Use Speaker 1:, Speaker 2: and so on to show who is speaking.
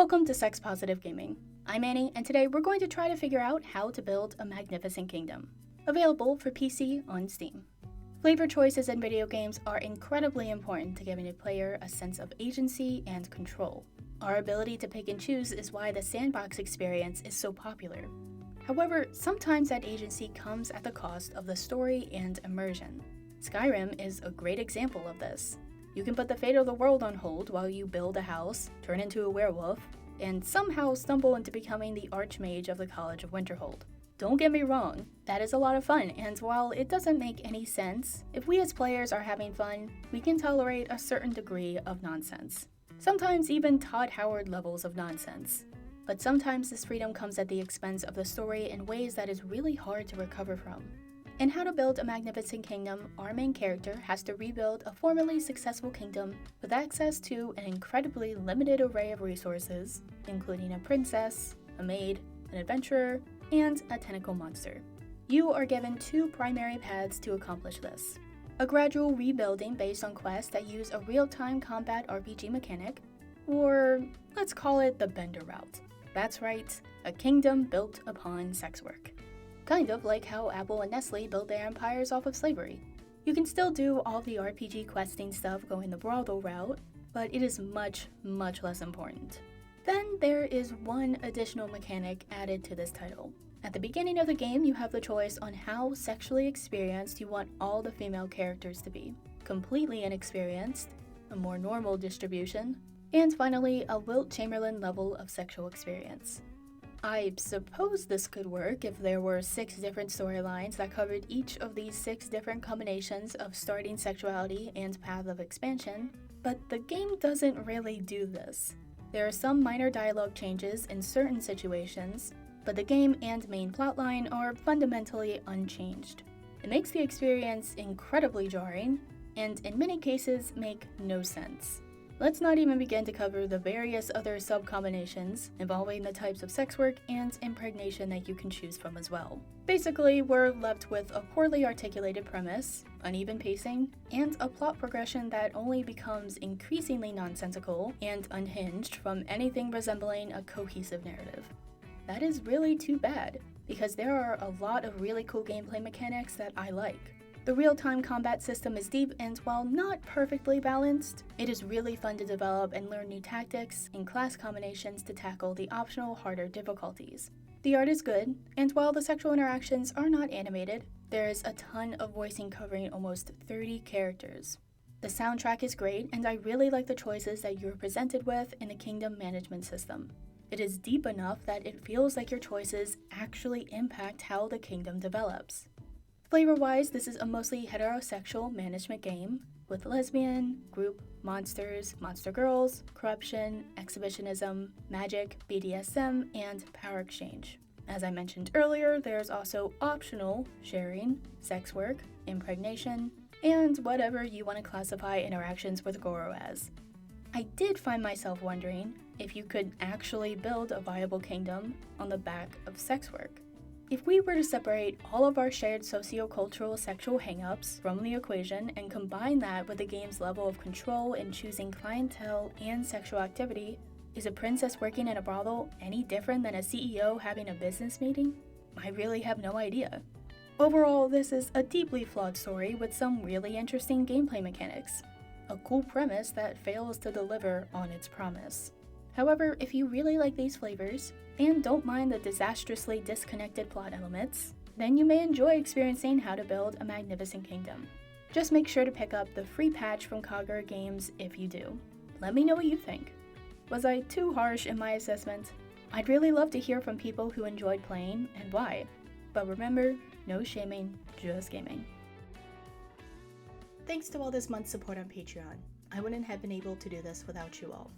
Speaker 1: Welcome to Sex Positive Gaming. I'm Annie, and today we're going to try to figure out how to build a magnificent kingdom. Available for PC on Steam. Flavor choices in video games are incredibly important to giving a player a sense of agency and control. Our ability to pick and choose is why the sandbox experience is so popular. However, sometimes that agency comes at the cost of the story and immersion. Skyrim is a great example of this. You can put the fate of the world on hold while you build a house, turn into a werewolf, and somehow stumble into becoming the Archmage of the College of Winterhold. Don't get me wrong, that is a lot of fun, and while it doesn't make any sense, if we as players are having fun, we can tolerate a certain degree of nonsense. Sometimes even Todd Howard levels of nonsense. But sometimes this freedom comes at the expense of the story in ways that is really hard to recover from. In How to Build a Magnificent Kingdom, our main character has to rebuild a formerly successful kingdom with access to an incredibly limited array of resources, including a princess, a maid, an adventurer, and a tentacle monster. You are given two primary paths to accomplish this. A gradual rebuilding based on quests that use a real-time combat RPG mechanic, or let's call it the Bender route. That's right, a kingdom built upon sex work. Kind of like how Apple and Nestle built their empires off of slavery. You can still do all the RPG questing stuff going the brothel route, but it is much, much less important. Then there is one additional mechanic added to this title. At the beginning of the game, you have the choice on how sexually experienced you want all the female characters to be. Completely inexperienced, a more normal distribution, and finally a Wilt Chamberlain level of sexual experience. I suppose this could work if there were 6 different storylines that covered each of these 6 different combinations of starting sexuality and path of expansion, but the game doesn't really do this. There are some minor dialogue changes in certain situations, but the game and main plotline are fundamentally unchanged. It makes the experience incredibly jarring, and in many cases make no sense. Let's not even begin to cover the various other sub-combinations involving the types of sex work and impregnation that you can choose from as well. Basically, we're left with a poorly articulated premise, uneven pacing, and a plot progression that only becomes increasingly nonsensical and unhinged from anything resembling a cohesive narrative. That is really too bad, because there are a lot of really cool gameplay mechanics that I like. The real-time combat system is deep, and while not perfectly balanced, it is really fun to develop and learn new tactics and class combinations to tackle the optional harder difficulties. The art is good, and while the sexual interactions are not animated, there is a ton of voicing covering almost 30 characters. The soundtrack is great, and I really like the choices that you're presented with in the kingdom management system. It is deep enough that it feels like your choices actually impact how the kingdom develops. Flavor-wise, this is a mostly heterosexual management game, with lesbian, group, monsters, monster girls, corruption, exhibitionism, magic, BDSM, and power exchange. As I mentioned earlier, there's also optional sharing, sex work, impregnation, and whatever you want to classify interactions with Goro as. I did find myself wondering if you could actually build a viable kingdom on the back of sex work. If we were to separate all of our shared socio-cultural sexual hang-ups from the equation and combine that with the game's level of control in choosing clientele and sexual activity, is a princess working in a brothel any different than a CEO having a business meeting? I really have no idea. Overall, this is a deeply flawed story with some really interesting gameplay mechanics. A cool premise that fails to deliver on its promise. However, if you really like these flavors, and don't mind the disastrously disconnected plot elements, then you may enjoy experiencing How to Build a Magnificent Kingdom. Just make sure to pick up the free patch from GOG Games if you do. Let me know what you think. Was I too harsh in my assessment? I'd really love to hear from people who enjoyed playing and why. But remember, no shaming, just gaming. Thanks to all this month's support on Patreon. I wouldn't have been able to do this without you all.